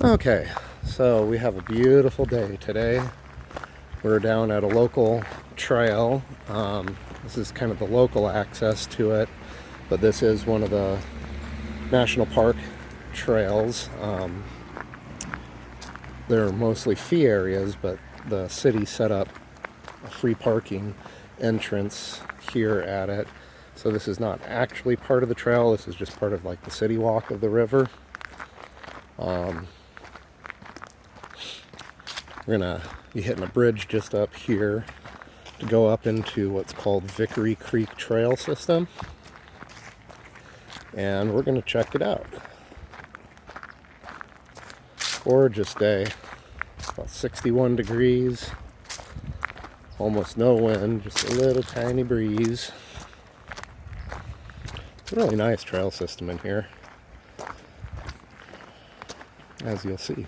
Okay, so we have a beautiful day today. We're down at a local trail. This is kind of the local access to it, but this is one of the national park trails. They're mostly fee areas, but the city set up a free parking entrance here at it. So this is not actually part of the trail. This is just part of like the city walk of the river. We're gonna be hitting a bridge just up here to go up into what's called Vickery Creek Trail System, and we're gonna check it out. Gorgeous day, about 61 degrees, almost no wind, just a little tiny breeze. It's a really nice trail system in here, as you'll see.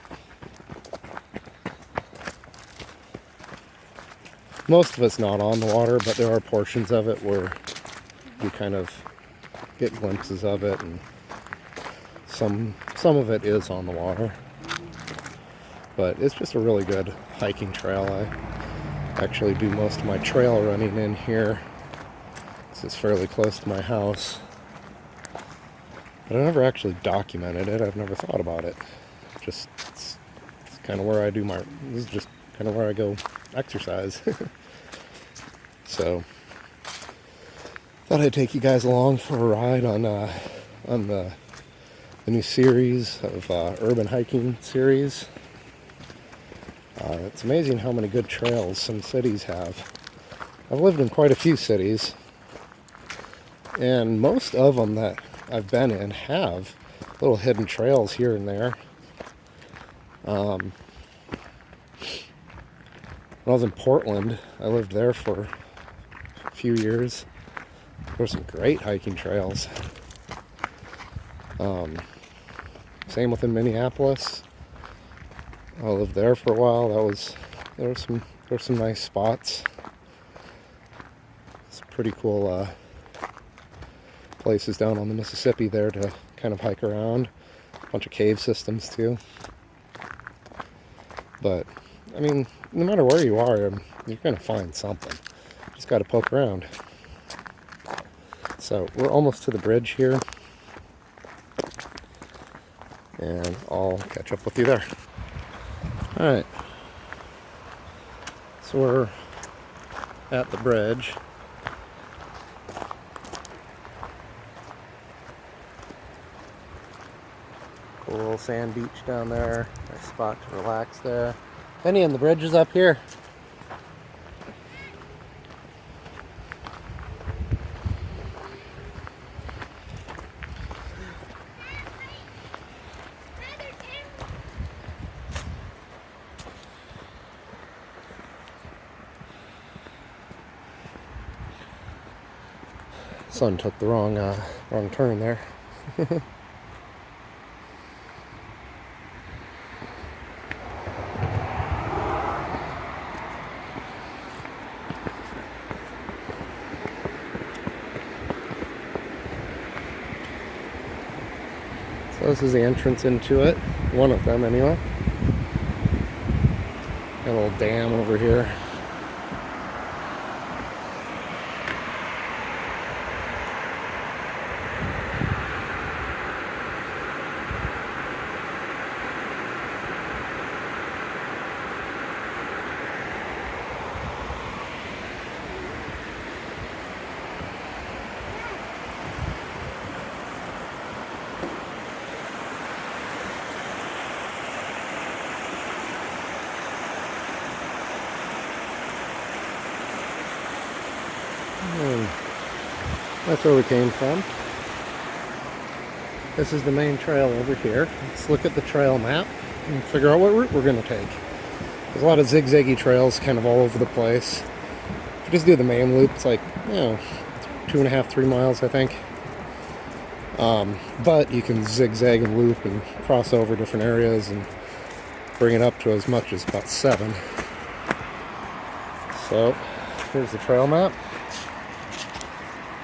Most of it's not on the water, but there are portions of it where you kind of get glimpses of it, and some of it is on the water. But it's just a really good hiking trail. I actually do most of my trail running in here. This is fairly close to my house. But I never actually documented it. I've never thought about it. It's kind of where I do this is just kind of where I go exercise. So thought I'd take you guys along for a ride on the new series of urban hiking series. It's amazing how many good trails some cities have. I've lived in quite a few cities, and most of them that I've been in have little hidden trails here and there. When I was in Portland, I lived there for a few years. There were some great hiking trails. Same within Minneapolis. I lived there for a while. There were some nice spots. It's pretty cool places down on the Mississippi there to kind of hike around. A bunch of cave systems too. But I mean, no matter where you are, you're going to find something. Just got to poke around. So we're almost to the bridge here, and I'll catch up with you there. All right. So we're at the bridge. Cool little sand beach down there. Nice spot to relax there. Penny, and the bridge is up here. Son took the wrong turn there. So this is the entrance into it. One of them, anyway. Got a little dam over here. And that's where we came from. This is the main trail over here. Let's look at the trail map and figure out what route we're going to take. There's a lot of zigzaggy trails kind of all over the place. If you just do the main loop, it's like, 2.5, 3 miles, I think. But you can zigzag and loop and cross over different areas and bring it up to as much as about 7. So here's the trail map.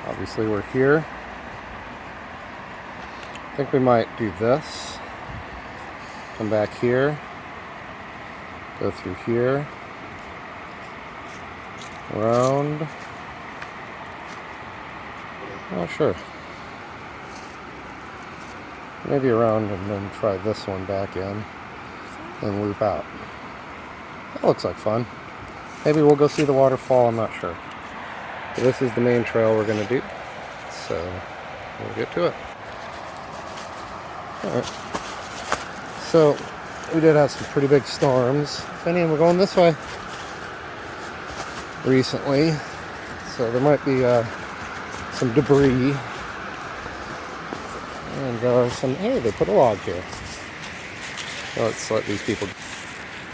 Obviously we're here. I think we might do this. come back here, go through here, around. Not sure. Maybe around and then try this one back in and loop out. That looks like fun. Maybe we'll go see the waterfall, I'm not sure. But this is the main trail we're going to do, so we'll get to it. Alright. So, we did have some pretty big storms. Finny, we're going this way recently, so there might be some debris. And some, hey, they put a log here. Let's let these people.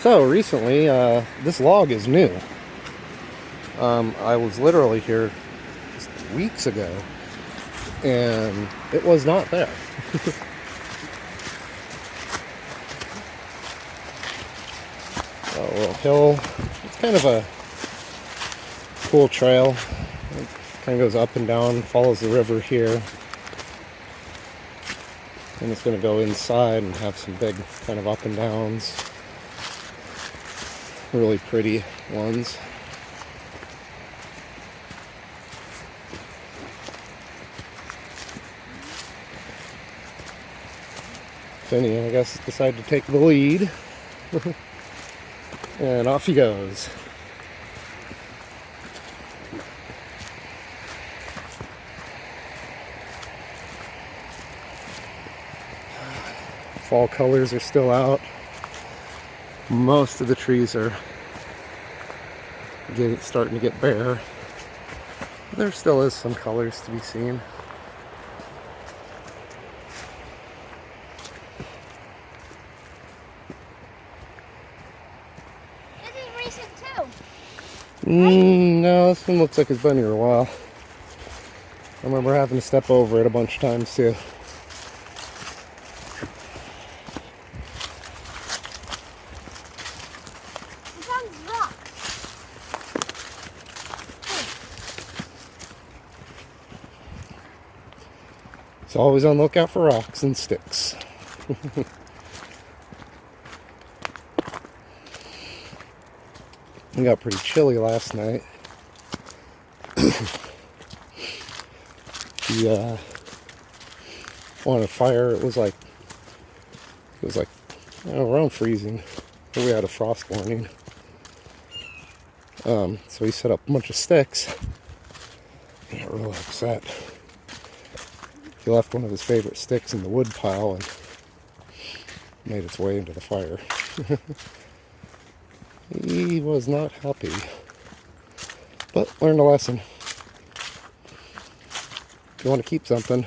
So recently, this log is new. I was literally here just weeks ago, and it was not there. A little hill. It's kind of a cool trail. It kind of goes up and down, follows the river here. And it's going to go inside and have some big kind of up and downs. Really pretty ones. Finny, I guess, decided to take the lead. And off he goes. Fall colors are still out. Most of the trees are starting to get bare. There still is some colors to be seen. This is recent too. No, this one looks like it's been here a while. I remember having to step over it a bunch of times too. It's always on the lookout for rocks and sticks. It got pretty chilly last night. The on a fire, it was like I don't know, around freezing. We had a frost warning. So he set up a bunch of sticks. He got really upset. He left one of his favorite sticks in the wood pile and made its way into the fire. He was not happy, but learned a lesson. If you want to keep something,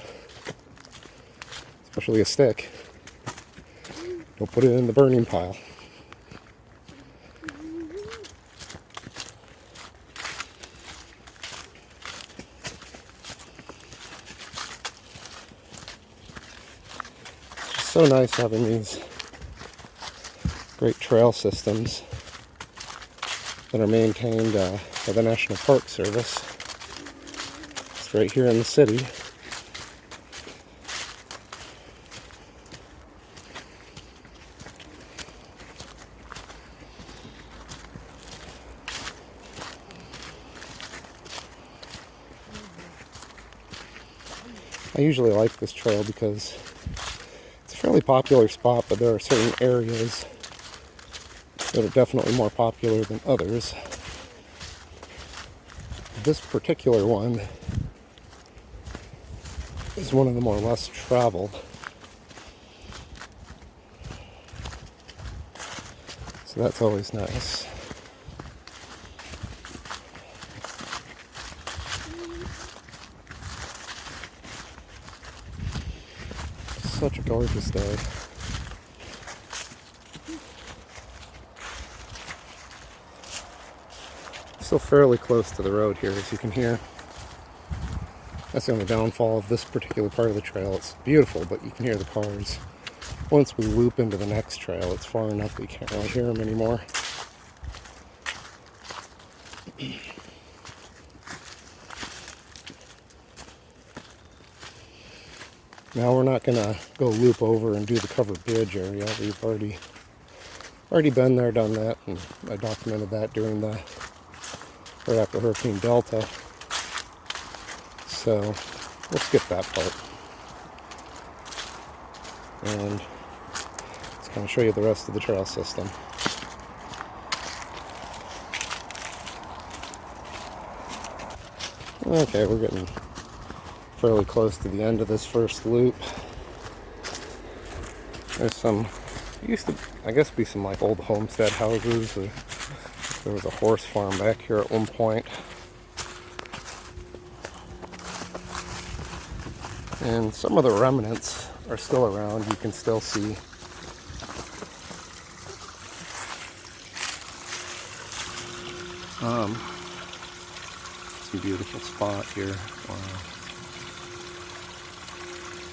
especially a stick, don't put it in the burning pile. It's so nice having these great trail systems that are maintained by the National Park Service. It's right here in the city. I usually like this trail because it's a fairly popular spot, but there are certain areas that are definitely more popular than others. This particular one is one of the more less traveled. So that's always nice. Such a gorgeous day. Still fairly close to the road here, as you can hear. That's the only downfall of this particular part of the trail. It's beautiful, but you can hear the cars. Once we loop into the next trail, it's far enough that you can't really hear them anymore. Now we're not gonna go loop over and do the covered bridge area. We've already been there, done that, and I documented that during the right after Hurricane Delta. So we'll skip that part. And let's kind of show you the rest of the trail system. Okay, we're getting fairly close to the end of this first loop. There's some, used to, I guess, be some like old homestead houses. There was a horse farm back here at one point. And some of the remnants are still around. You can still see some beautiful spot here. Wow.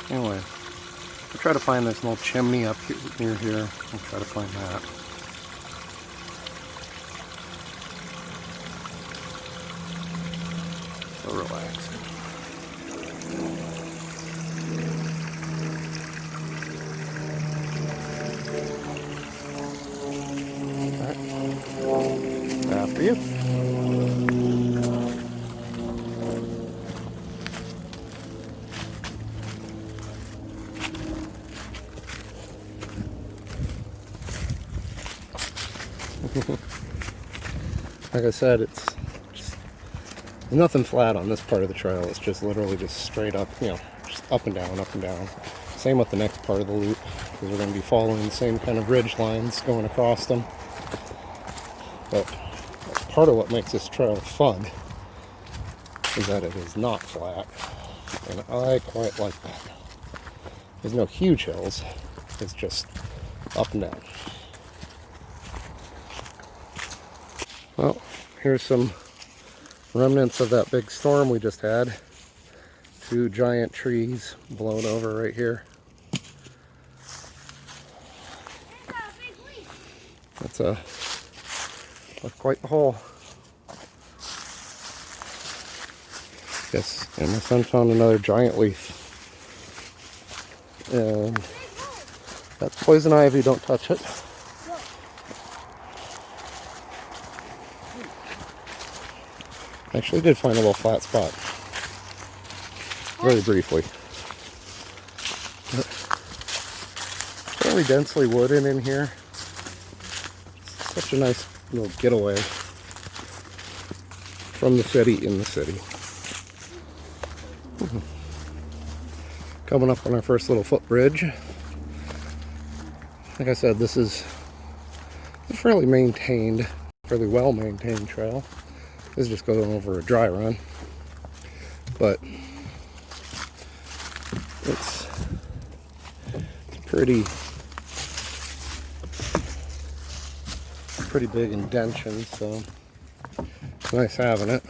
Anyway, I'll try to find this little chimney up here, near here. I'll try to find that. So relaxing. After you. Like I said, there's nothing flat on this part of the trail. It's just literally just straight up, just up and down, up and down. Same with the next part of the loop, because we're going to be following the same kind of ridge lines going across them. But part of what makes this trail fun is that it is not flat, and I quite like that. There's no huge hills, it's just up and down. Well, here's some remnants of that big storm we just had. 2 giant trees blown over right here. That's quite the hole. Yes, and my son found another giant leaf. And that's poison ivy, don't touch it. Actually did find a little flat spot. Very briefly. Fairly densely wooded in here. Such a nice little getaway from the city in the city. Coming up on our first little footbridge. Like I said, this is a fairly well maintained trail. This is just going over a dry run, but it's pretty big indention, so it's nice having it.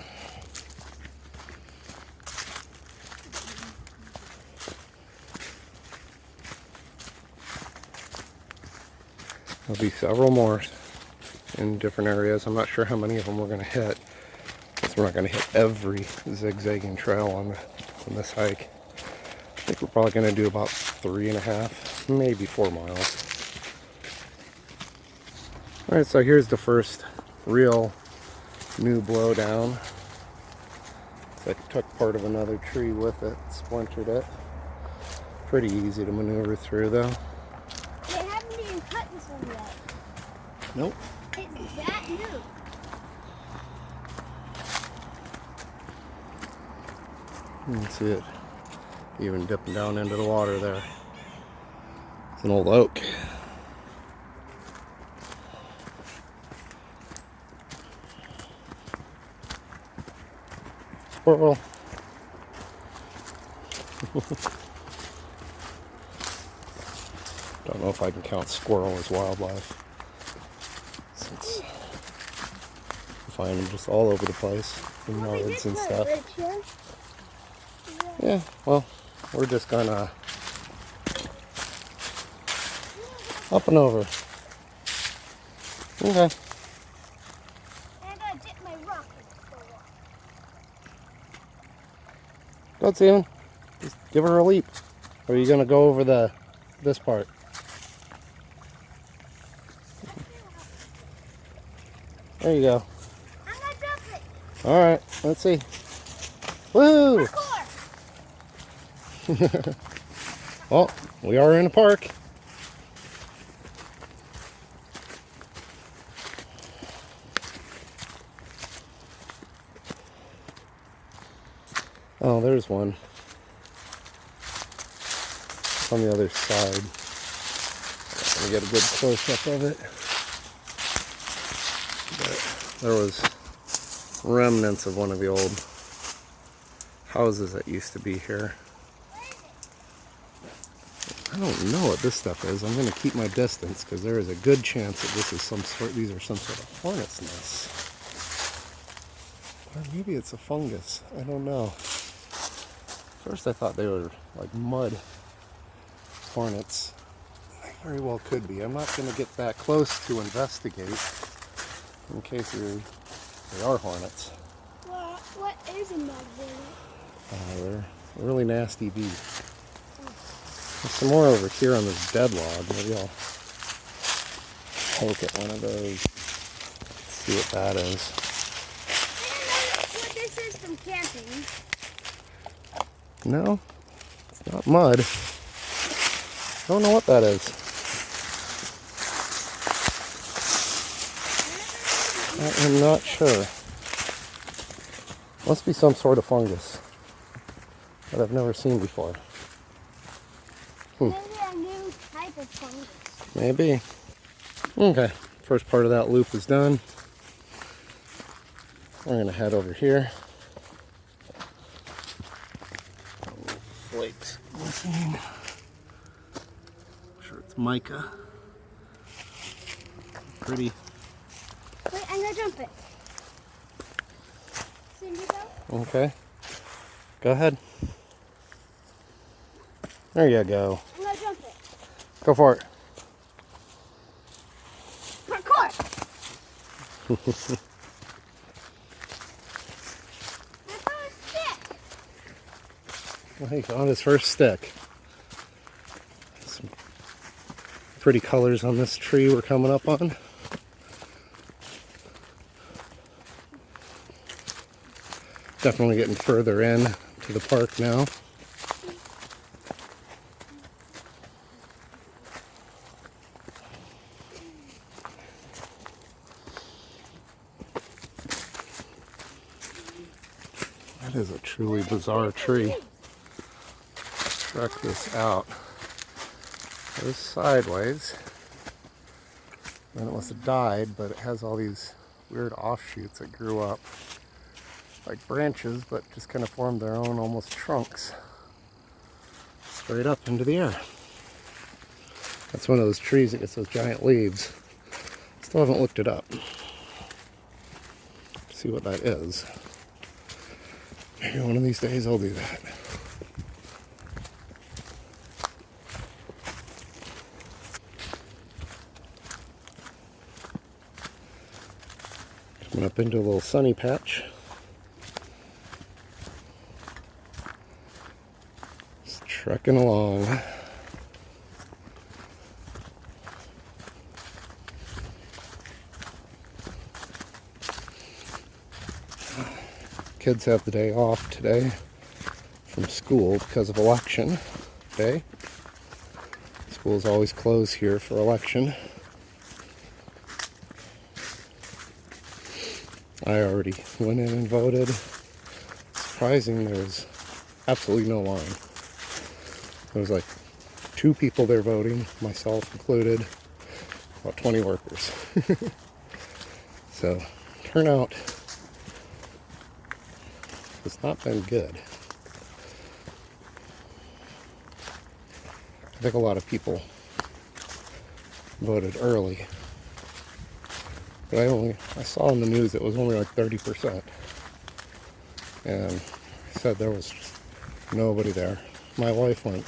There'll be several more in different areas. I'm not sure how many of them we're going to hit. We're not going to hit every zigzagging trail on this hike. I think we're probably going to do about 3.5, maybe 4 miles. Alright, so here's the first real new blowdown. I took part of another tree with it, splintered it. Pretty easy to maneuver through though. They haven't even cut this one yet. Nope. It's that new. You can see it even dipping down into the water there. It's an old oak. Squirrel. Don't know if I can count squirrel as wildlife, since you find them just all over the place in yards and stuff. Yeah, well, we're just gonna up and over. Okay. I gotta dip my rock in the water. Go, Steven. Just give her a leap. Or are you gonna go over this part? There you go. I'm gonna jump it. All right, let's see. Woo! Parkour. Oh, we are in a park. Oh, there's one on the other side. Let me get a good close-up of it. But there was remnants of one of the old houses that used to be here. I don't know what this stuff is. I'm going to keep my distance because there is a good chance that this is these are some sort of hornet's nests. Or maybe it's a fungus. I don't know. First I thought they were like mud hornets. They very well could be. I'm not going to get that close to investigate in case they are hornets. Well, what is a mud hornet? They're really nasty bee. There's some more over here on this dead log. Maybe I'll poke at one of those. See what that is. I don't know what this is from camping. No, it's not mud. I don't know what that is. I am not sure. Must be some sort of fungus that I've never seen before. Maybe a new type of fungus. Maybe. Okay, first part of that loop is done. We're going to head over here. Flakes glistening. I'm sure it's mica. Pretty. Wait, I'm gonna jump it. Cindy, go. Okay. Go ahead. There you go. I'm gonna jump it. Go for it. Parkour! I found a stick. Well, he found his first stick. Some pretty colors on this tree we're coming up on. Definitely getting further in to the park now. That is a truly bizarre tree. Check this out. It was sideways. And it must have died, but it has all these weird offshoots that grew up like branches, but just kind of formed their own almost trunks straight up into the air. That's one of those trees that gets those giant leaves. Still haven't looked it up. See what that is. Maybe one of these days I'll do that. Coming up into a little sunny patch. Just trekking along. Kids have the day off today from school because of election day. School's always closed here for election. I already went in and voted. Surprising, there was absolutely no line. There was like 2 people there voting, myself included, about 20 workers. So, turnout has not been good. I think a lot of people voted early. But I saw in the news it was only like 30%. And I said there was just nobody there. My wife went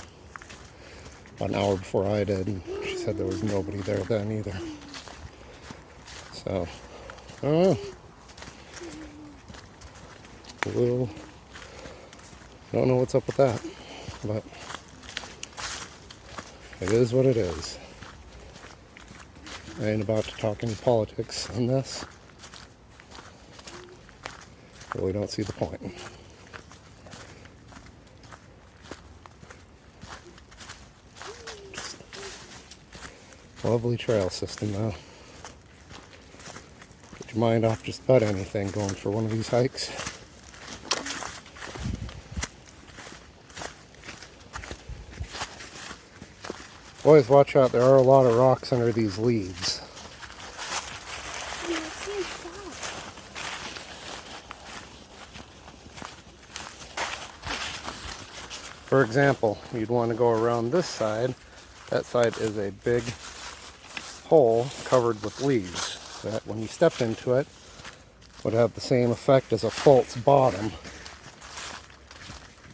about an hour before I did, and she said there was nobody there then either. So, I don't know. Don't know what's up with that. But It is what it is. I ain't about to talk any politics on this. Really don't see the point. Lovely trail system though. Get your mind off just about anything going for one of these hikes. Boys, watch out, there are a lot of rocks under these leaves. Yeah, it seems soft. For example, you'd want to go around this side. That side is a big hole covered with leaves that when you stepped into it would have the same effect as a false bottom,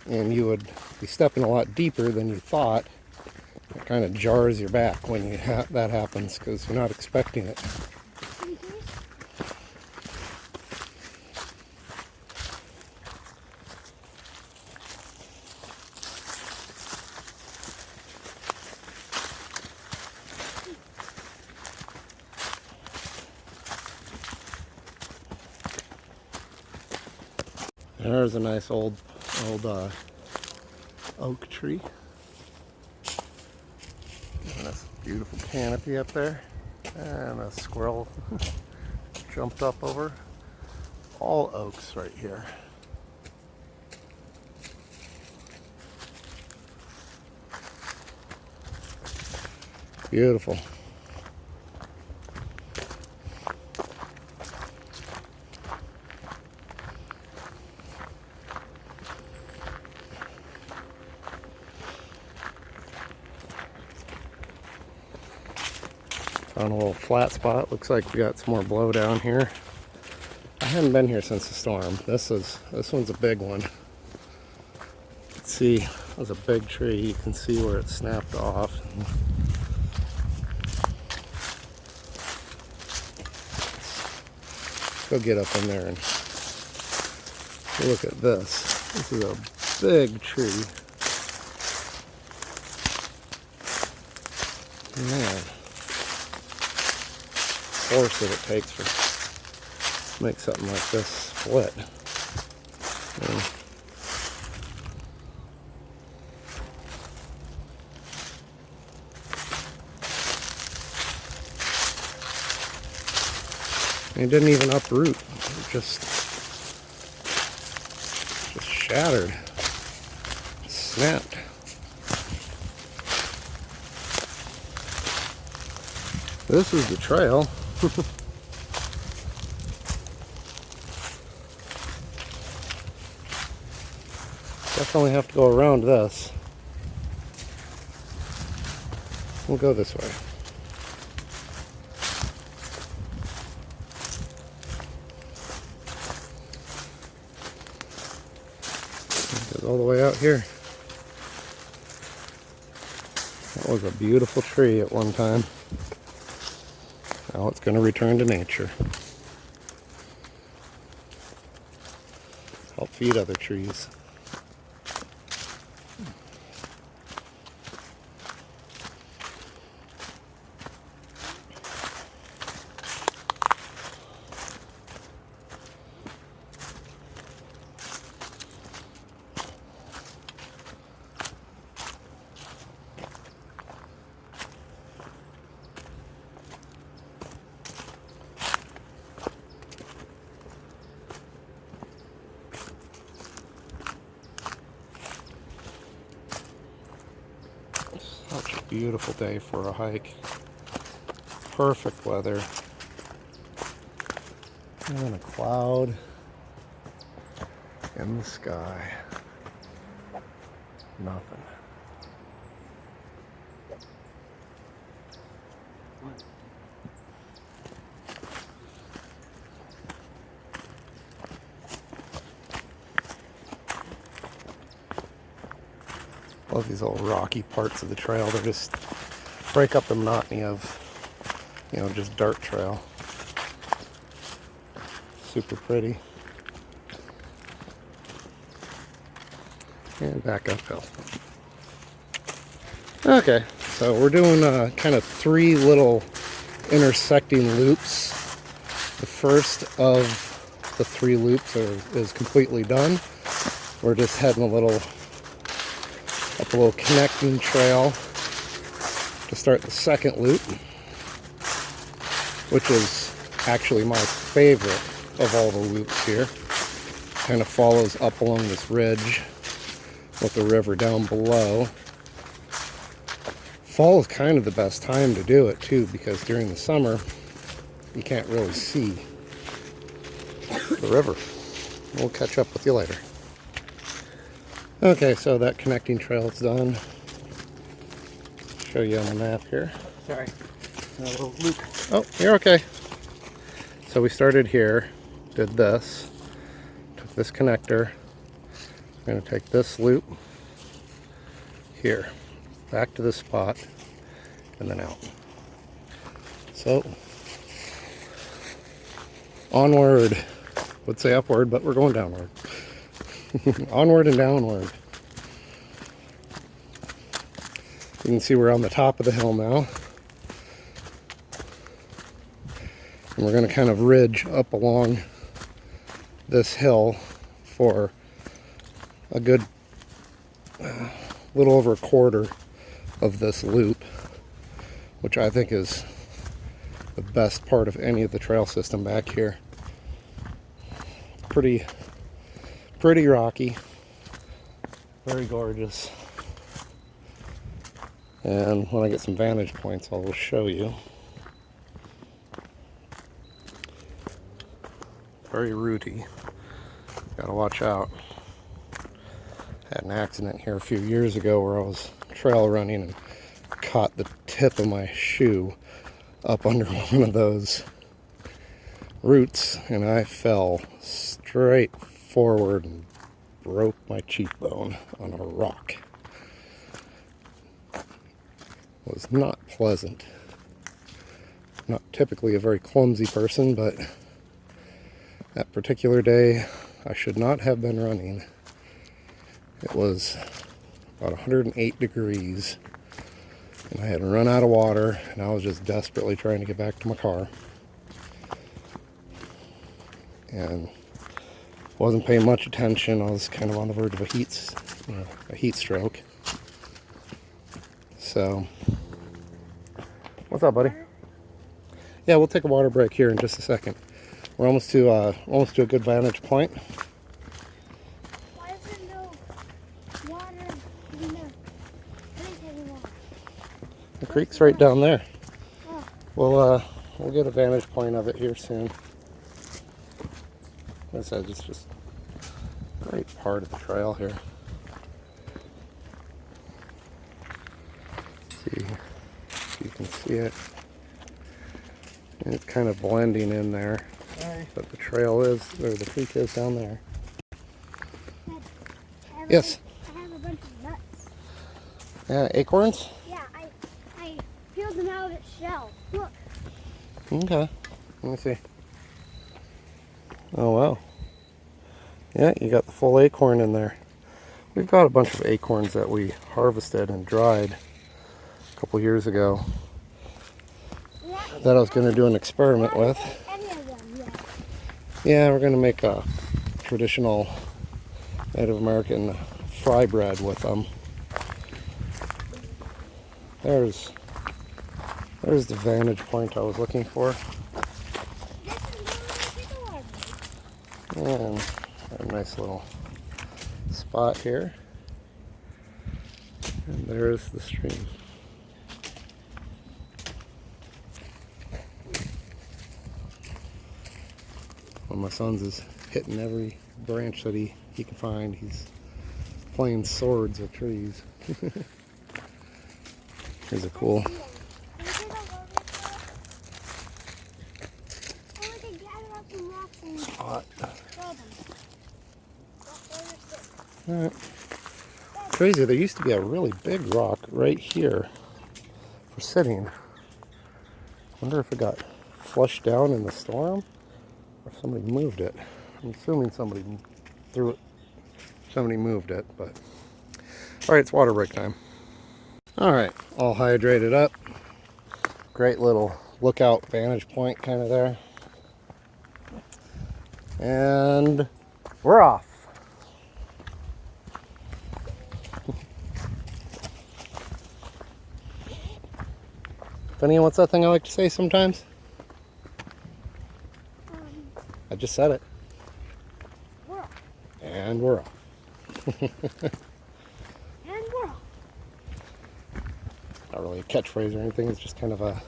and you would be stepping a lot deeper than you thought. It kind of jars your back when that happens because you're not expecting it. There's a nice old oak tree. And this beautiful canopy up there. And a squirrel jumped up over. All oaks right here. Beautiful. Found a little flat spot. Looks like we got some more blow down here. I haven't been here since the storm. This one's a big one. Let's see, it was a big tree. You can see where it snapped off. Let's go get up in there and look at this. This is a big tree. Man. Force that it takes to make something like this split. It didn't even uproot. It just shattered. Snapped. This is the trail. Definitely have to go around this. We'll go this way. It goes all the way out here. That was a beautiful tree at one time. Now it's going to return to nature. Help feed other trees. Such a beautiful day for a hike. Perfect weather. And a cloud in the sky. Nothing. Love these little rocky parts of the trail. They just break up the monotony of, just dirt trail. Super pretty. And back uphill. Okay, So we're doing kind of 3 little intersecting loops. The first of the 3 loops is completely done. We're just heading up a little connecting trail to start the second loop, which is actually my favorite of all the loops here. Kind of follows up along this ridge with the river down below. Fall is kind of the best time to do it too, because during the summer you can't really see the river. We'll catch up with you later. Okay, so that connecting trail is done. Show you on the map here. Sorry. A little loop. Oh, you're okay. So we started here, did this, took this connector. I'm going to take this loop here, back to this spot, and then out. So, onward. Would say upward, but we're going downward. Onward and downward. You can see we're on the top of the hill now. And we're going to kind of ridge up along this hill for a good little over a quarter of this loop, which I think is the best part of any of the trail system back here. Pretty rocky, very gorgeous. And when I get some vantage points, I will show you. Very rooty. Gotta watch out. Had an accident here a few years ago where I was trail running and caught the tip of my shoe up under one of those roots, and I fell straight forward and broke my cheekbone on a rock. It was not pleasant. Not typically a very clumsy person, but that particular day I should not have been running. It was about 108 degrees and I had run out of water and I was just desperately trying to get back to my car. And wasn't paying much attention. I was kind of on the verge of a heat stroke. So, what's up, buddy? Yeah, we'll take a water break here in just a second. We're almost to a good vantage point. Why is there no water in the creek anymore? The creek's right down there. Oh. We'll get a vantage point of it here soon. Like I said, it's just a great part of the trail here. See if you can see it. And it's kind of blending in there. But the trail is, or the creek is down there. Yes? I have a bunch of nuts. Yeah, acorns? Yeah, I peeled them out of its shell. Look. Okay. Let me see. Oh, wow. Yeah, you got the full acorn in there. We've got a bunch of acorns that we harvested and dried a couple years ago that I was going to do an experiment with. Any of them, yeah. Yeah, we're going to make a traditional Native American fry bread with them. There's the vantage point I was looking for. And a nice little spot here. And there's the stream. One of my sons is hitting every branch that he can find. He's playing swords with trees. These are cool. Spot. Alright. Crazy, there used to be a really big rock right here for sitting. Wonder if it got flushed down in the storm or if somebody moved it. I'm assuming somebody threw it. Somebody moved it, but alright, it's water break time. All right, all hydrated up. Great little lookout vantage point kind of there. And we're off. Funny, what's that thing I like to say sometimes? I just said it. We're off. And we're off. And we're off. Not really a catchphrase or anything. It's just kind of a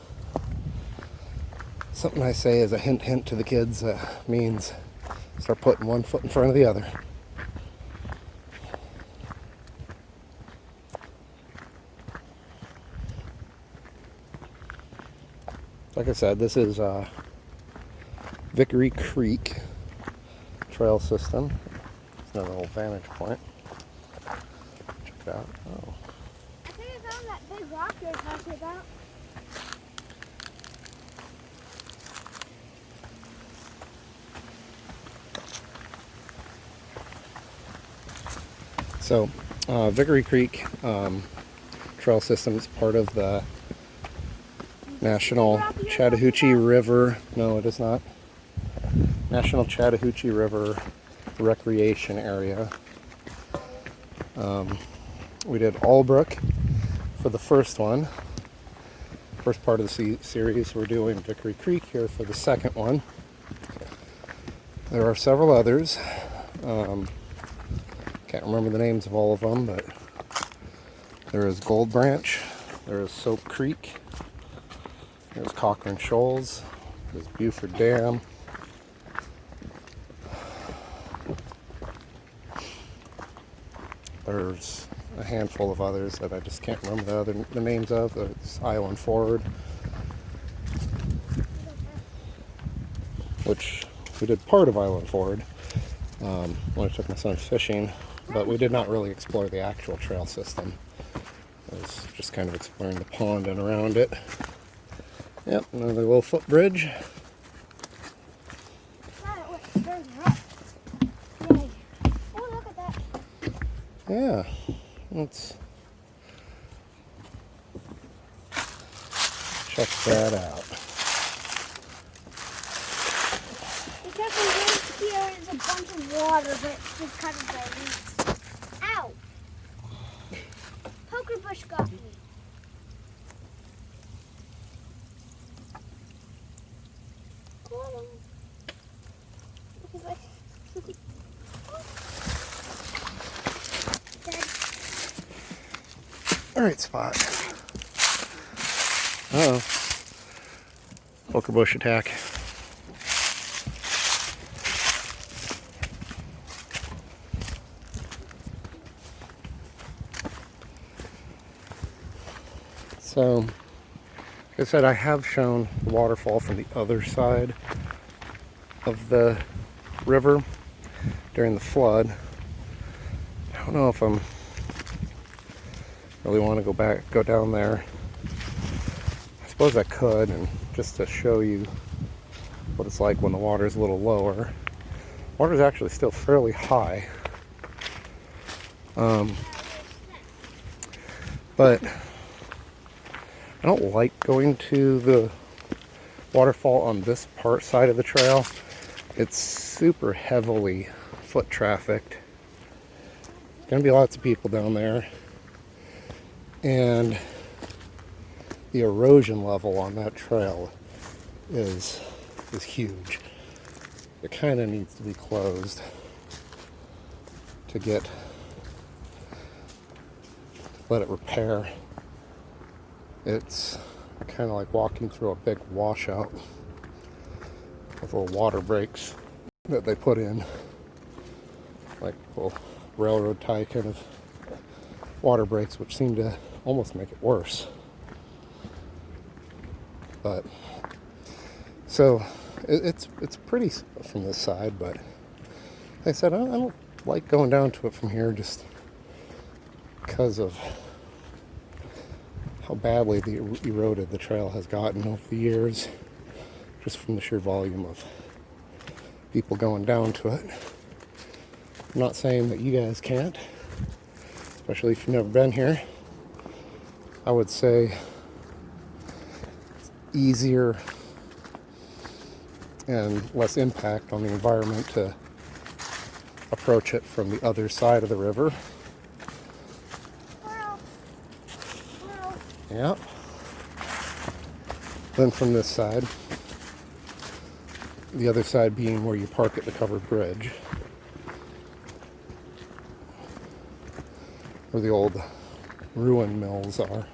something I say as a hint to the kids. Means start putting one foot in front of the other. Like I said, this is Vickery Creek trail system. It's another little vantage point. Check it out. Oh. I think I found that big rock you're talking about. So, Vickery Creek trail system is part of the National Chattahoochee River. No, it is not. National Chattahoochee River Recreation Area. We did Albrook for the first one. First part of the series. We're doing Vickery Creek here for the second one. There are several others. Can't remember the names of all of them, but there is Gold Branch, there is Soap Creek, there's Cochrane Shoals, there's Buford Dam. There's a handful of others that I just can't remember the names of. There's Island Ford, which we did part of Island Ford when I took my son fishing, but we did not really explore the actual trail system. I was just kind of exploring the pond and around it. Yep, another little footbridge. There's a rock. Yay. Oh, look at that. Yeah, let's check that out. Because here is a bunch of water, but it's just kind of dilutes. Ow! Poker bush got me. All right, Spot. Uh-oh. Poker bush attack. So, like I said, I have shown the waterfall from the other side of the river during the flood. I don't know if I'm really want to go down there. I suppose I could, and just to show you what it's like when the water's a little lower. Water's actually still fairly high. But I don't like going to the waterfall on this side of the trail. It's super heavily foot trafficked. There's gonna be lots of people down there. And the erosion level on that trail is huge. It kind of needs to be closed to let it repair. It's kind of like walking through a big washout with little water breaks that they put in, like little railroad tie kind of water breaks, which seem to almost make it worse. But so it's pretty from this side, but like I said, I don't like going down to it from here just because of how badly eroded the trail has gotten over the years, just from the sheer volume of people going down to it. I'm not saying that you guys can't, especially if you've never been here. I would say, easier and less impact on the environment to approach it from the other side of the river. Squirrel. Squirrel. Yep. Then from this side, the other side being where you park at the covered bridge, where the old ruin mills are.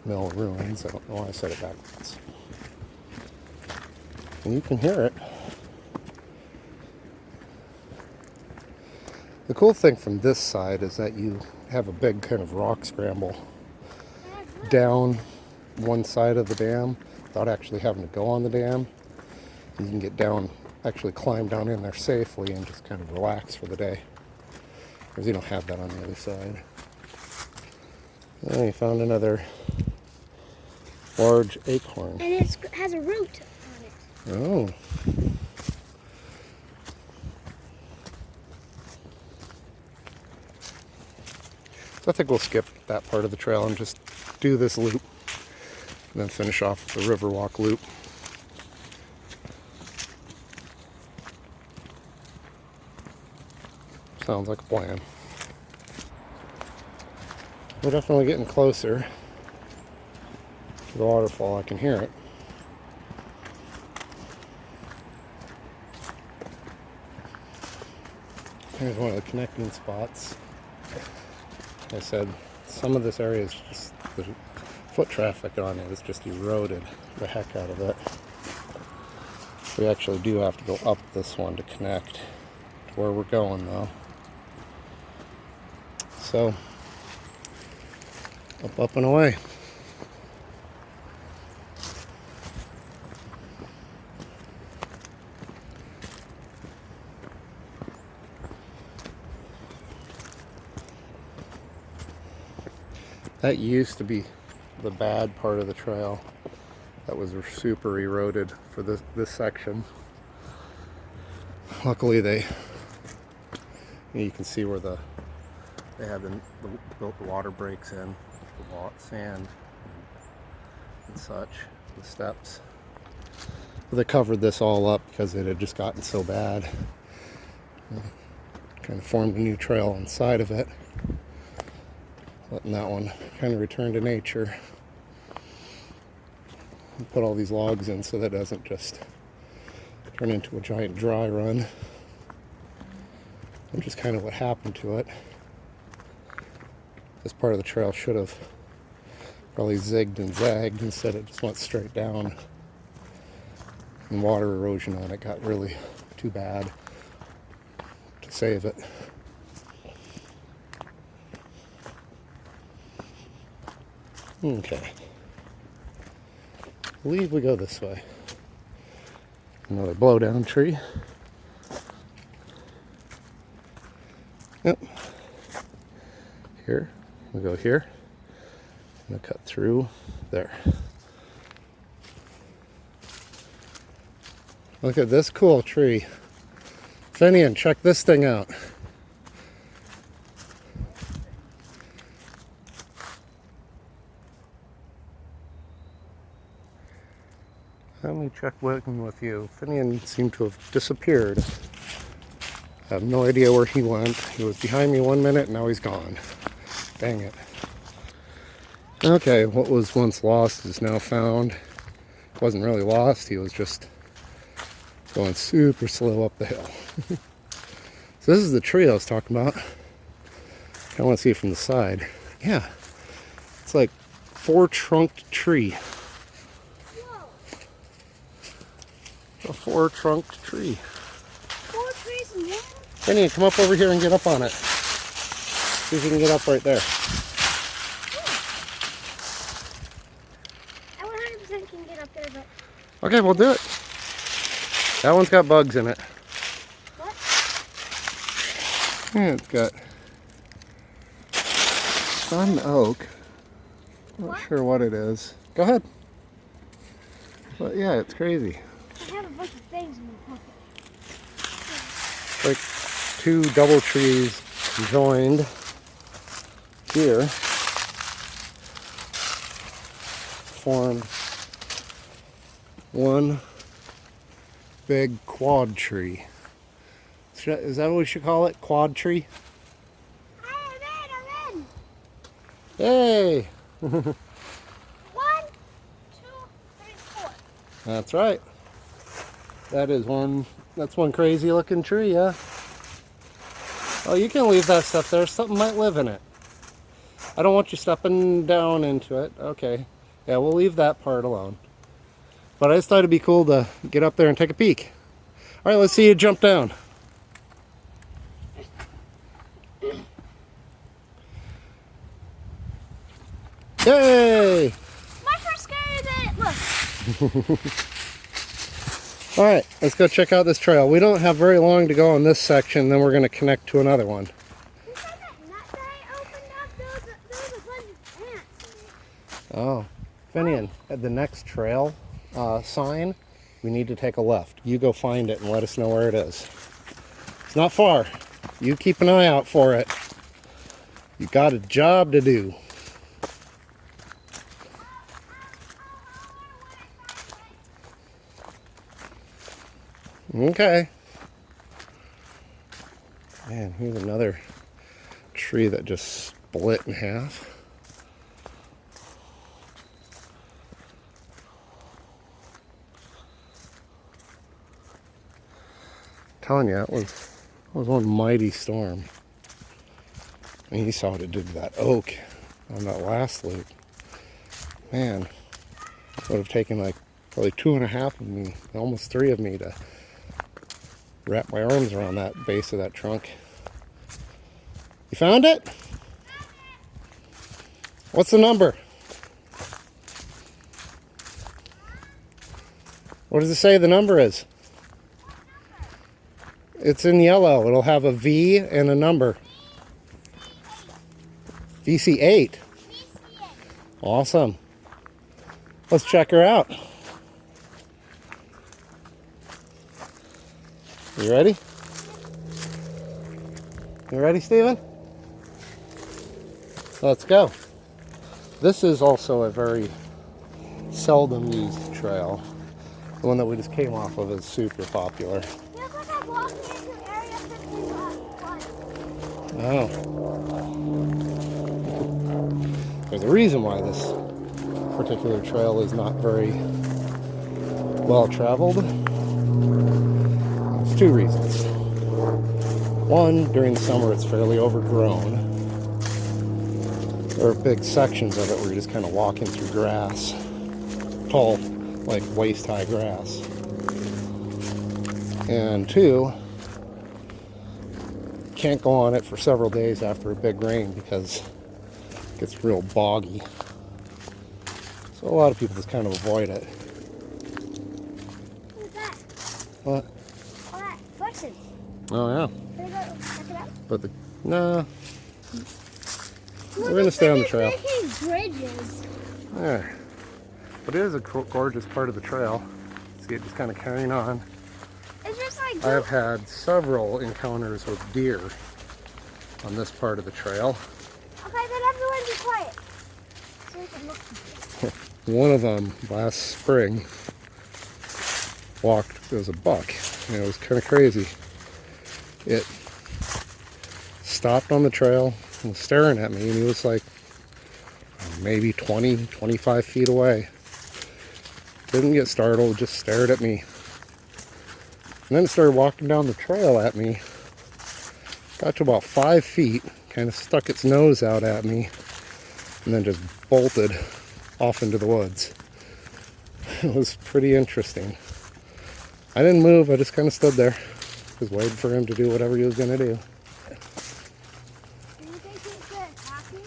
Mill ruins. I don't know why I said it backwards. And you can hear it. The cool thing from this side is that you have a big kind of rock scramble down one side of the dam without actually having to go on the dam. You can get down, actually climb down in there safely and just kind of relax for the day. Because you don't have that on the other side. Oh, you found another large acorn. And it has a root on it. Oh. So I think we'll skip that part of the trail and just do this loop. And then finish off with the Riverwalk loop. Sounds like a plan. We're definitely getting closer to the waterfall. I can hear it. Here's one of the connecting spots. Like I said, some of this area is just, the foot traffic on it is just eroded the heck out of it. We actually do have to go up this one to connect to where we're going though. So, up and away. That used to be the bad part of the trail that was super eroded for this section. Luckily you can see where they had built the water breaks in, the sand and such, the steps. But they covered this all up because it had just gotten so bad. Kind of formed a new trail inside of it. Letting that one kind of return to nature. And put all these logs in so that it doesn't just turn into a giant dry run. Which is kind of what happened to it. This part of the trail should have probably zigged and zagged instead it just went straight down. And water erosion on it got really too bad to save it. Okay. I believe we go this way. Another blowdown tree. Yep. Here. We go here. I'm going to cut through there. Look at this cool tree. Finian, check this thing out. Let me check working with you. Finian seemed to have disappeared. I have no idea where he went. He was behind me 1 minute, now he's gone. Dang it. Okay, what was once lost is now found. Wasn't really lost, he was just going super slow up the hill. So this is the tree I was talking about. I want to see it from the side. Yeah, it's like 4-trunked tree. A 4-trunked tree. 4 trees in one? Penny, come up over here and get up on it. See if you can get up right there. I 100% can get up there, but... Okay, we'll do it. That one's got bugs in it. What? Yeah, it's got sun oak. Not sure what it is. Go ahead. But yeah, it's crazy. I have a bunch of things in my pocket. Like 2 double trees joined here formed one big quad tree. Is that what we should call it? Quad tree? I'm in. Hey! 1, 2, 3, 4. That's right. That's one crazy looking tree, yeah. Oh, you can leave that stuff there. Something might live in it. I don't want you stepping down into it. Okay. Yeah, we'll leave that part alone. But I just thought it'd be cool to get up there and take a peek. All right, let's see you jump down. Yay! Much more scary than it looks. All right, let's go check out this trail. We don't have very long to go on this section, then we're going to connect to another one. You said that nut that I opened up, there was a bunch of ants in it. Oh, Finian, at the next trail sign, we need to take a left. You go find it and let us know where it is. It's not far. You keep an eye out for it. You got a job to do. Okay. Man, here's another tree that just split in half. Telling you, it was one mighty storm. I mean, you saw what it did to that oak on that last loop. Man, it would have taken like probably 2.5 of me, almost 3 of me to wrap my arms around that base of that trunk. You found it? What's the number? What does it say the number is? It's in yellow. It'll have a V and a number. VC8. Awesome. Let's check her out. You ready? You ready, Steven? Let's go. This is also a very seldom used trail. The one that we just came off of is super popular. Feels like I'm walking into Area 51. Oh. There's a reason why this particular trail is not very well traveled. There's 2 reasons. One, during the summer it's fairly overgrown. There are big sections of it where you're just kind of walking through grass. Tall, like waist-high grass. And 2, can't go on it for several days after a big rain because it gets real boggy. So a lot of people just kind of avoid it. Who's that? What? All that bushes. Oh yeah. Can I go check it out? But nah. We're gonna stay on the trail. Making bridges. There. But it is a gorgeous part of the trail. See it just kind of carrying on. It's just like I have had several encounters with deer on this part of the trail. Okay, then everyone be quiet. So we can look. One of them last spring walked as a buck, and it was kind of crazy. It stopped on the trail and was staring at me, and he was like maybe 20, 25 feet away. Didn't get startled, just stared at me. And then it started walking down the trail at me. Got to about 5 feet, kind of stuck its nose out at me, and then just bolted off into the woods. It was pretty interesting. I didn't move, I just kind of stood there, just waiting for him to do whatever he was going to do. Do you think he's gonna attack me?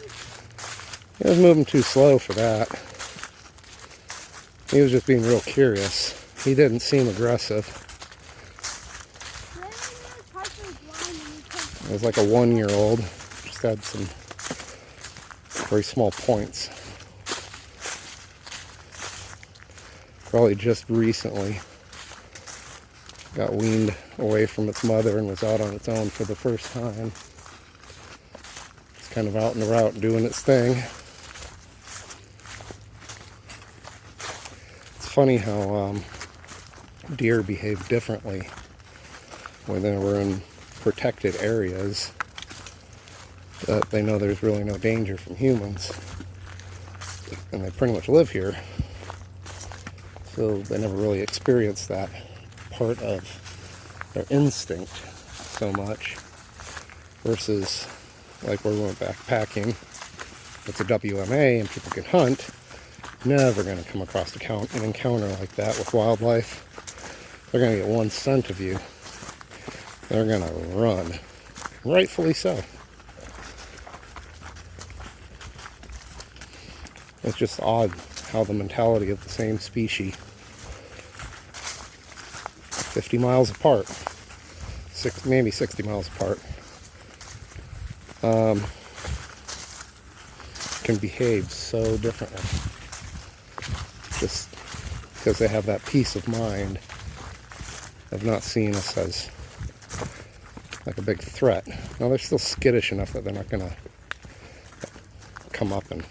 He was moving too slow for that. He was just being real curious. He didn't seem aggressive. Maybe he was partially blind and he couldn't. It was like a 1-year-old. Just had some very small points. Probably just recently got weaned away from its mother and was out on its own for the first time. Just kind of out in the route doing its thing. It's funny how deer behave differently when they were in protected areas that they know there's really no danger from humans, and they pretty much live here, so they never really experience that part of their instinct so much, versus like where we went backpacking, it's a WMA and people can hunt. Never going to come across an encounter like that with wildlife. They're going to get one scent of you, they're going to run, rightfully so. It's just odd how the mentality of the same species, 50 miles apart, maybe 60 miles apart, can behave so differently. Just because they have that peace of mind of not seeing us as like a big threat. Now they're still skittish enough that they're not going to come up and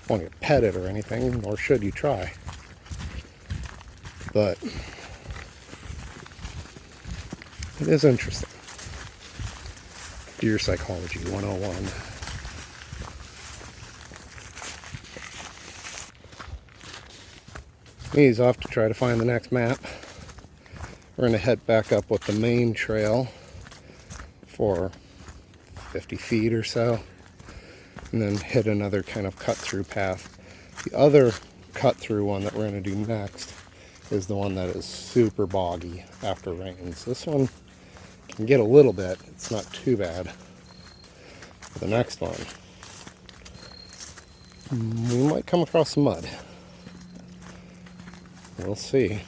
want to pet it or anything, nor should you try. But it is interesting. Deer Psychology 101. He's off to try to find the next map. We're going to head back up with the main trail for 50 feet or so, and then hit another kind of cut-through path. The other cut-through one that we're going to do next is the one that is super boggy after rains. This one can get a little bit, it's not too bad. But the next one, we might come across some mud. We'll see.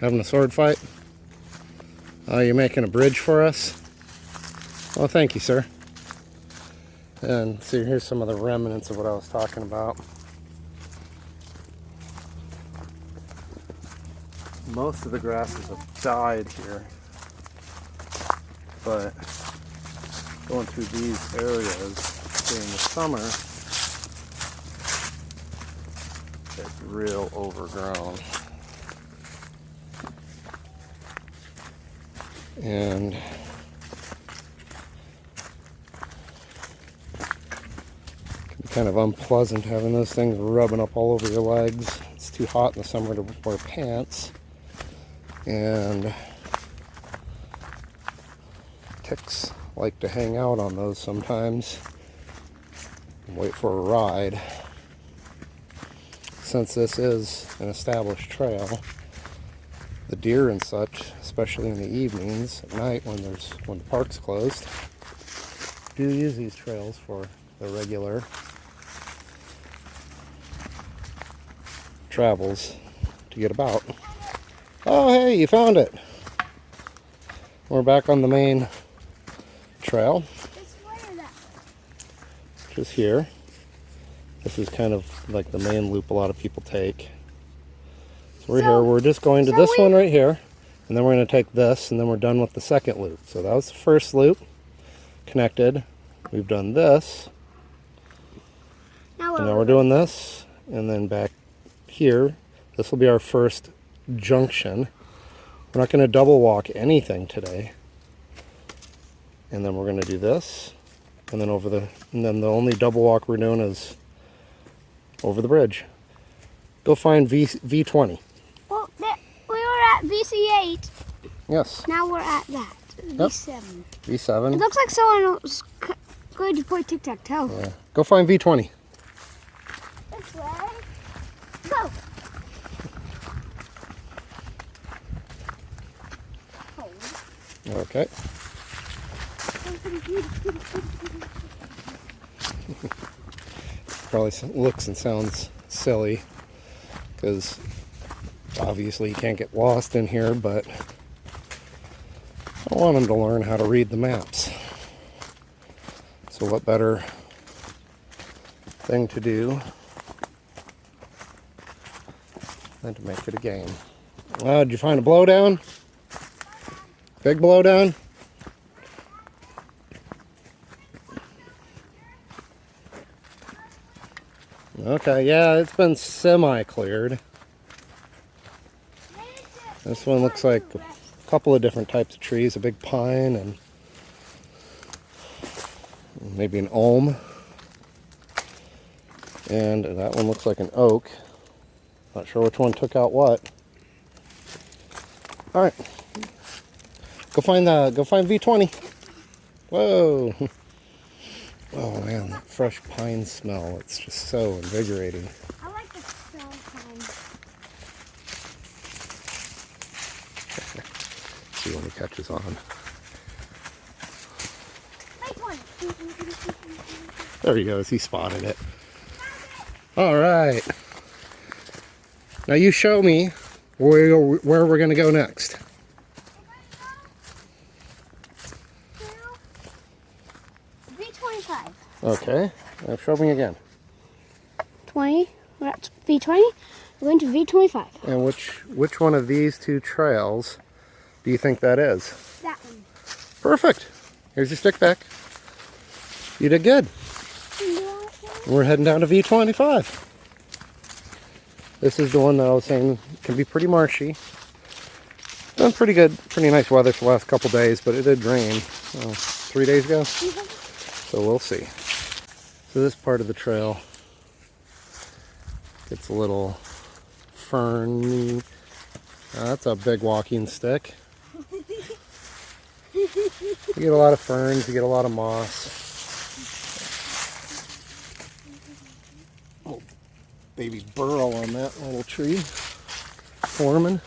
Having a sword fight? Oh, you're making a bridge for us? Well, thank you, sir. And see, here's some of the remnants of what I was talking about. Most of the grasses have died here, but going through these areas during the summer, it's real overgrown. And kind of unpleasant having those things rubbing up all over your legs. It's too hot in the summer to wear pants, and ticks like to hang out on those sometimes and wait for a ride. Since this is an established trail, the deer and such, especially in the evenings at night when the park's closed, do use these trails for the regular travels to get about. Oh, hey, you found it. We're back on the main trail. Just here. This is kind of like the main loop a lot of people take. So we're here. We're just going to this one right here, and then we're going to take this, and then we're done with the second loop. So that was the first loop, connected. We've done this. Now we're doing this, and then back here. This will be our first junction. We're not going to double walk anything today. And then we're going to do this, and then and then the only double walk we're doing is over the bridge. Go find V20. Well, we were at VC8. Yes. Now we're at that. V7. V7. It looks like someone was going to play tic-tac-toe. Yeah. Go find V20. This way. Go. Okay. Probably looks and sounds silly because obviously you can't get lost in here, but I want them to learn how to read the maps. So what better thing to do than to make it a game. Did you find a blowdown? Big blowdown? Okay, yeah, it's been semi-cleared. This one looks like a couple of different types of trees, a big pine and maybe an elm. And that one looks like an oak. Not sure which one took out what. All right, go find V20. Whoa! Oh man, that fresh pine smell. It's just so invigorating. I like the smell of pine. See when he catches on. Like one. There he goes. He spotted it. All right. Now you show me where we're going to go next. V25. Okay. Now show me again. 20. We're at V20. We're going to V25. And which one of these two trails do you think that is? That one. Perfect. Here's your stick back. You did good. We're heading down to V25. This is the one that I was saying can be pretty marshy. Done pretty good, pretty nice weather for the last couple days, but it did rain 3 days ago. So we'll see. So this part of the trail gets a little ferny. That's a big walking stick. You get a lot of ferns, you get a lot of moss. Little baby burrow on that little tree. Foreman.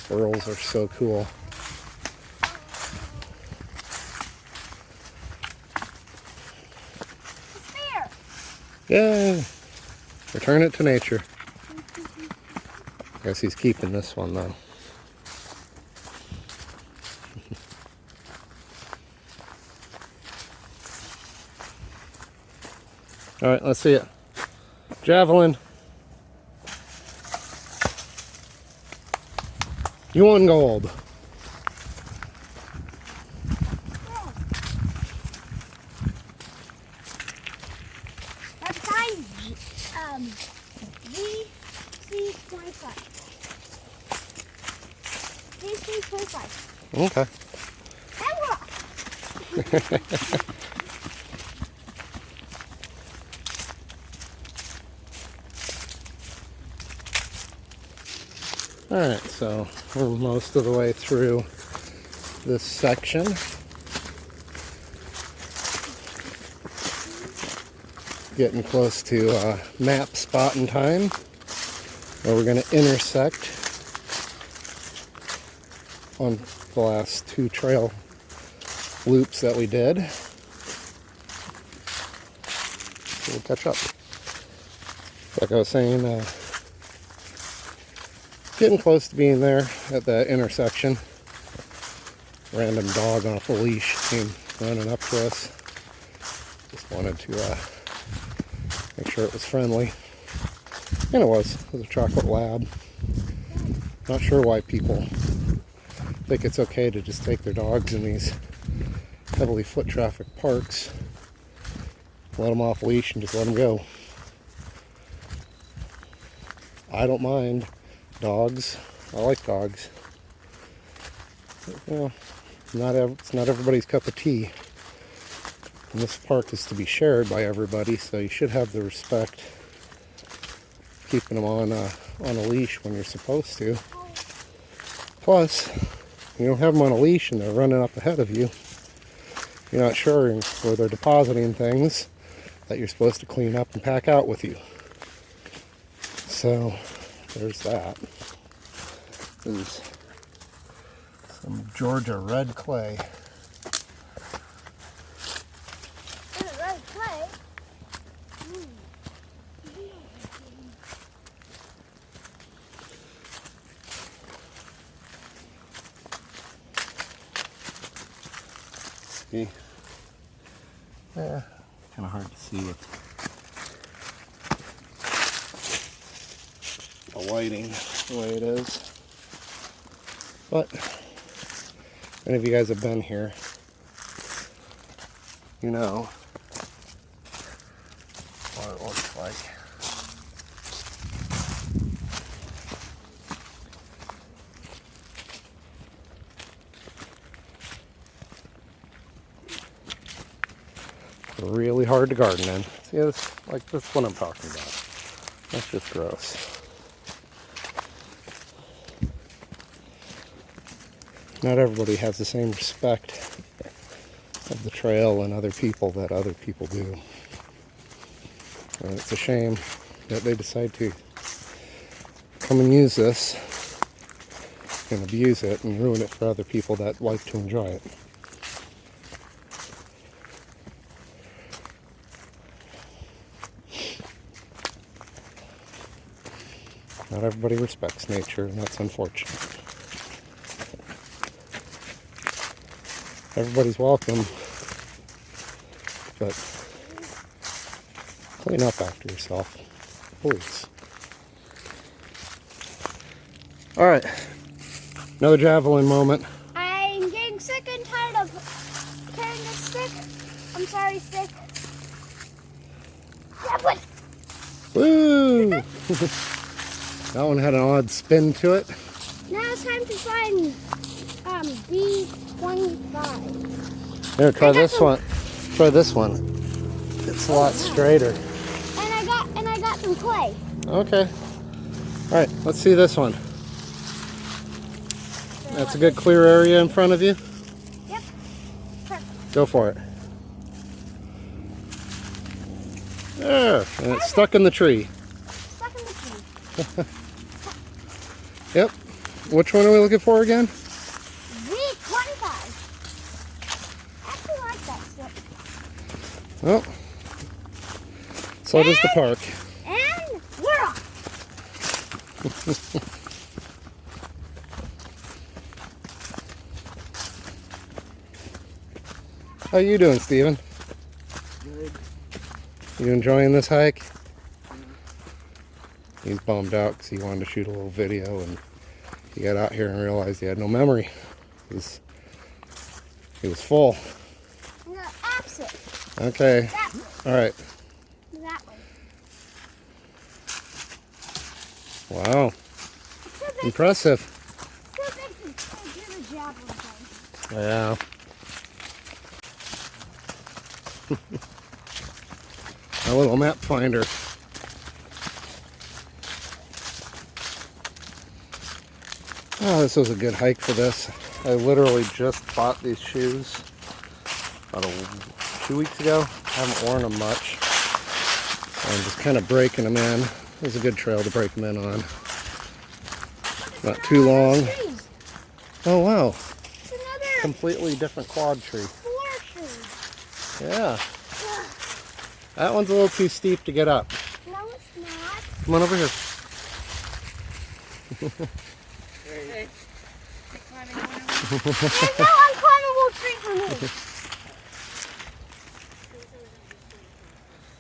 Burrows are so cool. Yay! Return it to nature. Guess he's keeping this one though. All right, let's see it. Javelin. You won gold. That's fine. VC25. VC25. Okay. All right, so we're most of the way through this section. Getting close to map spot in time, where we're going to intersect on the last two trail loops that we did. So we'll catch up. Like I was saying, getting close to being there at the intersection. Random dog off a leash came running up to us. Just wanted to make sure it was friendly. And it was. It was a chocolate lab. Not sure why people think it's okay to just take their dogs in these heavily foot traffic parks. Let them off leash and just let them go. I don't mind dogs. I like dogs. But, you know, it's not everybody's cup of tea. And this park is to be shared by everybody, so you should have the respect keeping them on a leash when you're supposed to. Plus, you don't have them on a leash and they're running up ahead of you. You're not sure where they're depositing things that you're supposed to clean up and pack out with you. So, there's that. This is some Georgia red clay. Red clay. See? Yeah, kind of hard to see with the lighting the way it is. But if any of you guys have been here, you know what it looks like. Really hard to garden in. See, this, like this is what I'm talking about. That's just gross. Not everybody has the same respect of the trail and other people that other people do. And it's a shame that they decide to come and use this and abuse it and ruin it for other people that like to enjoy it. Not everybody respects nature, and that's unfortunate. Everybody's welcome, but clean up after yourself, please. All right, another javelin moment. I'm getting sick and tired of carrying this stick. I'm sorry, stick. Javelin! Woo! That one had an odd spin to it. Now it's time to find B25. Here, try this one. Try this one. It's a lot straighter. And I got some clay. Okay. All right, let's see this one. That's a good clear area in front of you. Yep. Perfect. Go for it. There, and it's stuck in the tree. Stuck in the tree. Yep. Which one are we looking for again? B25. I actually like that stick. Well, so does the park. And we're off. How you doing, Steven? Good. You enjoying this hike? He's bummed out because he wanted to shoot a little video and he got out here and realized he had no memory. He was full. No, opposite. Okay. That way. All right. That way. Wow. So they Impressive. do the javelin thing. Yeah. A little map finder. Oh, this was a good hike for this. I literally just bought these shoes about 2 weeks ago. I haven't worn them much. I'm just kind of breaking them in. It was a good trail to break them in on. Not too long. Trees. Oh wow, It's another completely different quad tree. floor tree. Yeah, that one's a little too steep to get up. No, it's not. Come on over here. Hey. There's no unclimbable tree for me.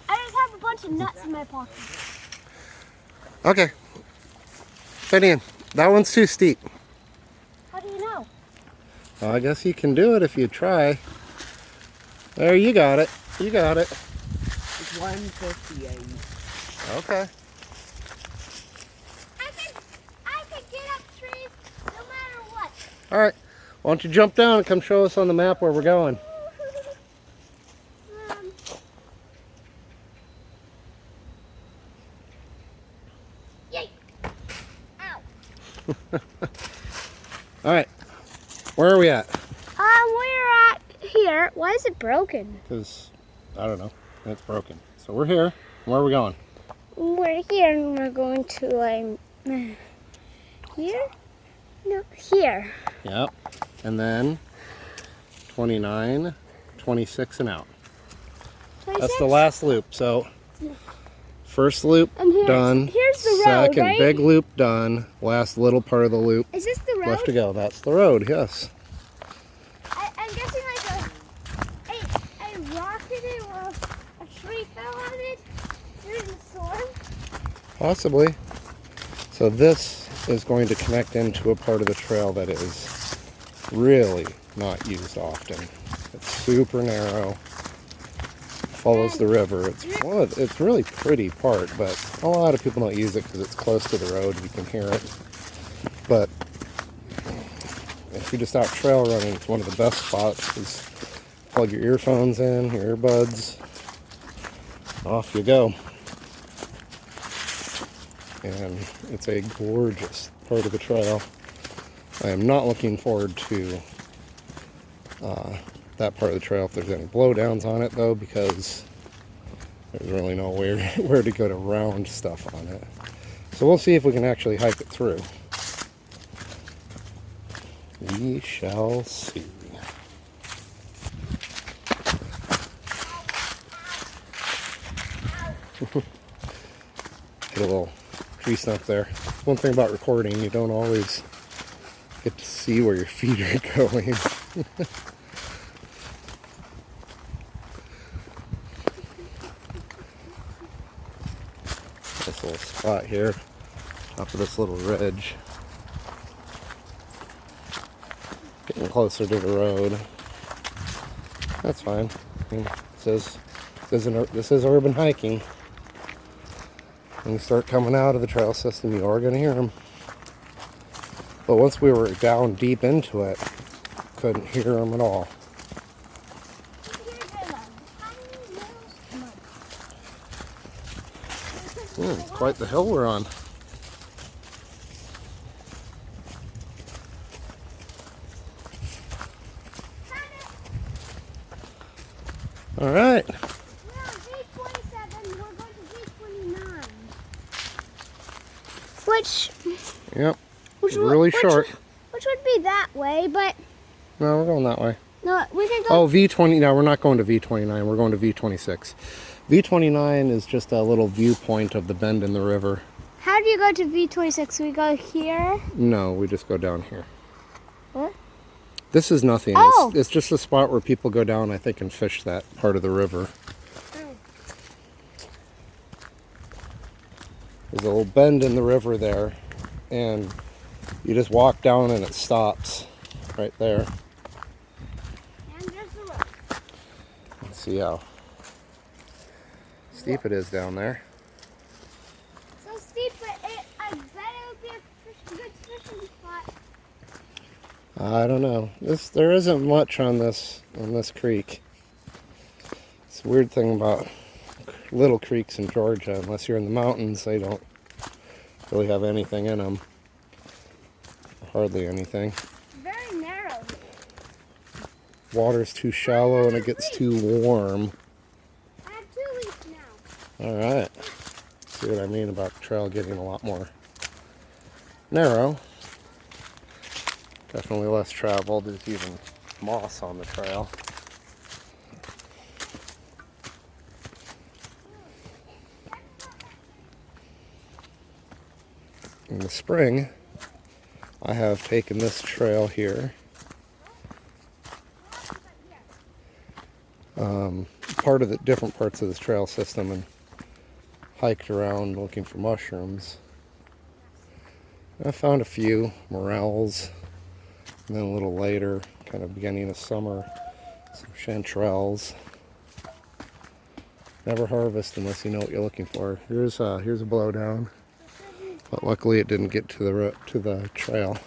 I just have a bunch of nuts in my pocket. Okay. Finian, that one's too steep. How do you know? Well, I guess you can do it if you try. There, you got it. You got it. It's 158. Okay. I can get up trees no matter what. All right. Why don't you jump down and come show us on the map where we're going? Yay! Ow! All right. Where are we at? We're at here. Why is it broken? Because, I don't know. It's broken. So we're here. Where are we going? We're here and we're going to here? No, here. Yep. And then 29, 26 and out. 26? That's the last loop. So first loop And done. here's the road, Second right? big loop done. Last little part of the loop Is this the road? left to go. That's the road, yes. I'm guessing like during the storm? Possibly. So this is going to connect into a part of the trail that is really not used often. It's super narrow. Follows the river. It's really pretty part, but a lot of people don't use it because it's close to the road. You can hear it. But if you're just out trail running, it's one of the best spots. Is plug your earphones in, your earbuds, off you go. And it's a gorgeous part of the trail. I am not looking forward to that part of the trail if there's any blowdowns on it, though, because there's really nowhere where to go to round stuff on it. So we'll see if we can actually hike it through. We shall see. Hit a little tree stump there. One thing about recording, you don't always get to see where your feet are going. This little spot here, top of this little ridge. Getting closer to the road. That's fine. I mean, this is urban hiking. When you start coming out of the trail system, you are going to hear them. But once we were down deep into it, couldn't hear them at all. It's quite the hill we're on. All right. We're on V27. We're going to V29. Yep. Really short. Which would be that way, but No, we're going that way. no, we can go. Oh, V20. No, we're not going to V29. We're going to V26. V29 is just a little viewpoint of the bend in the river. How do you go to V26? We go here? No, we just go down here. What? This is nothing. Oh. It's just a spot where people go down, I think, and fish that part of the river. There's a little bend in the river there, and you just walk down and it stops right there. And there's the road. Let's see how steep it is down there. So steep, but I bet it would be a good fishing spot. I don't know. There isn't much on this creek. It's a weird thing about little creeks in Georgia. Unless you're in the mountains, they don't really have anything in them. Hardly anything. Very narrow. Water's too shallow and it gets too warm. I have 2 weeks now. All right. See what I mean about the trail getting a lot more narrow. Definitely less traveled. There's even moss on the trail. In the spring, I have taken this trail here, part of the different parts of this trail system, and hiked around looking for mushrooms. I found a few morels, and then a little later, kind of beginning of summer, some chanterelles. Never harvest unless you know what you're looking for. Here's a blowdown. But luckily it didn't get to the trail.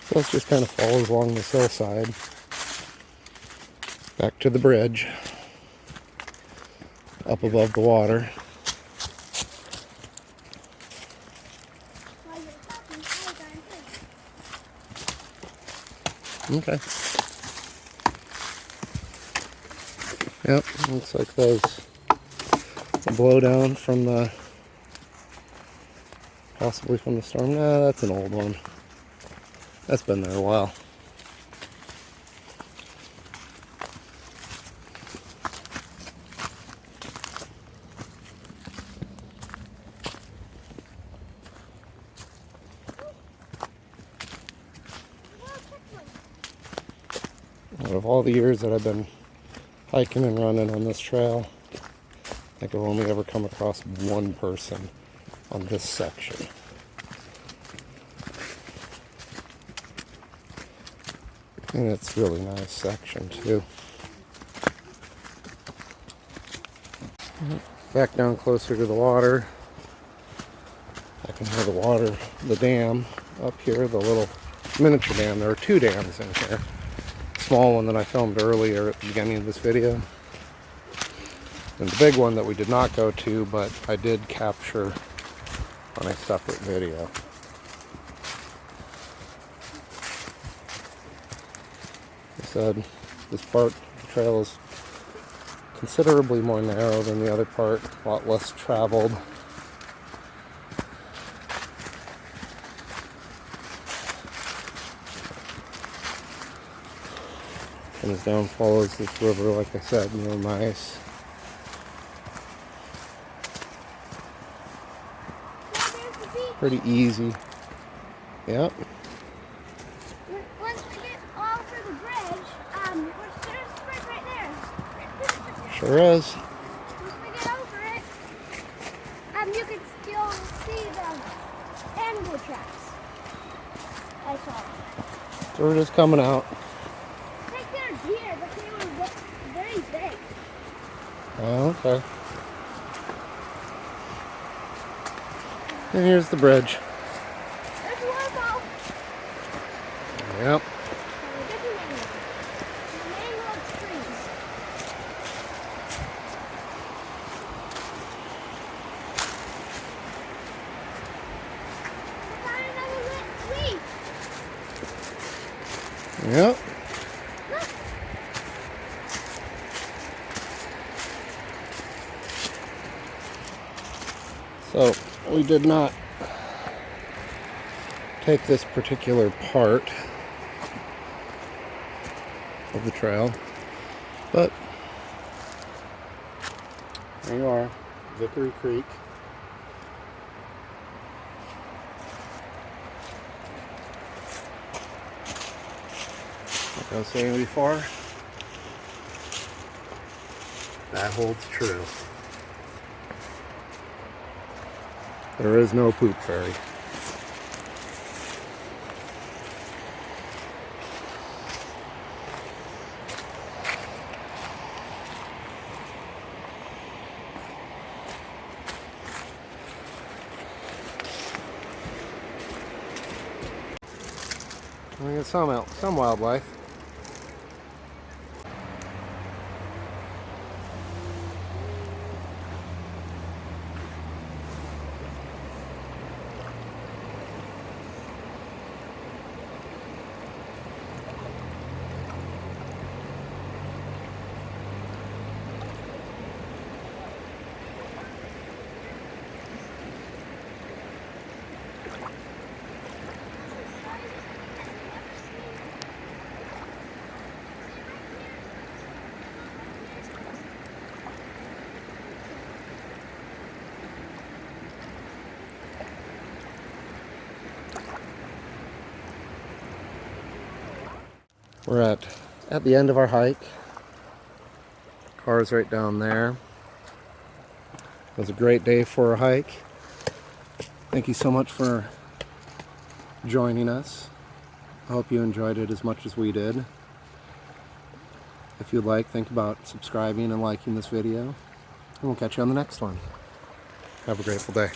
So it just kind of follows along this hillside back to the bridge up above the water. While you're talking, I got a fish. Okay. Looks like there's a blowdown from the, possibly from the storm. Nah, that's an old one. That's been there a while. Out of all the years that I've been hiking and running on this trail, I think I've only ever come across one person on this section. And it's a really nice section too. Back down closer to the water. I can hear the water, the dam up here, the little miniature dam. There are two dams in here. Small one that I filmed earlier at the beginning of this video, and the big one that we did not go to, but I did capture on a separate video. Like I said, this part of the trail is considerably more narrow than the other part, a lot less traveled. Comes down, follows this river, like I said, real nice. Pretty easy. Yep. Once we get over the bridge, there's a bridge right there. Sure is. Once we get over it, you can still see the animal tracks. I saw. So we're just coming out. I think they're deer, but they were very big. Oh, okay. And here's the bridge. There's a waterfall. Yep. Different mango. Mango trees. I found another lit tree. Yep. Look. So we did not take this particular part of the trail, but there you are, Vickery Creek. Like I was saying before, that holds true. There is no poop fairy. We got some wildlife. We're at the end of our hike. Car's right down there. It was a great day for a hike. Thank you so much for joining us. I hope you enjoyed it as much as we did. If you'd like, think about subscribing and liking this video. And we'll catch you on the next one. Have a grateful day.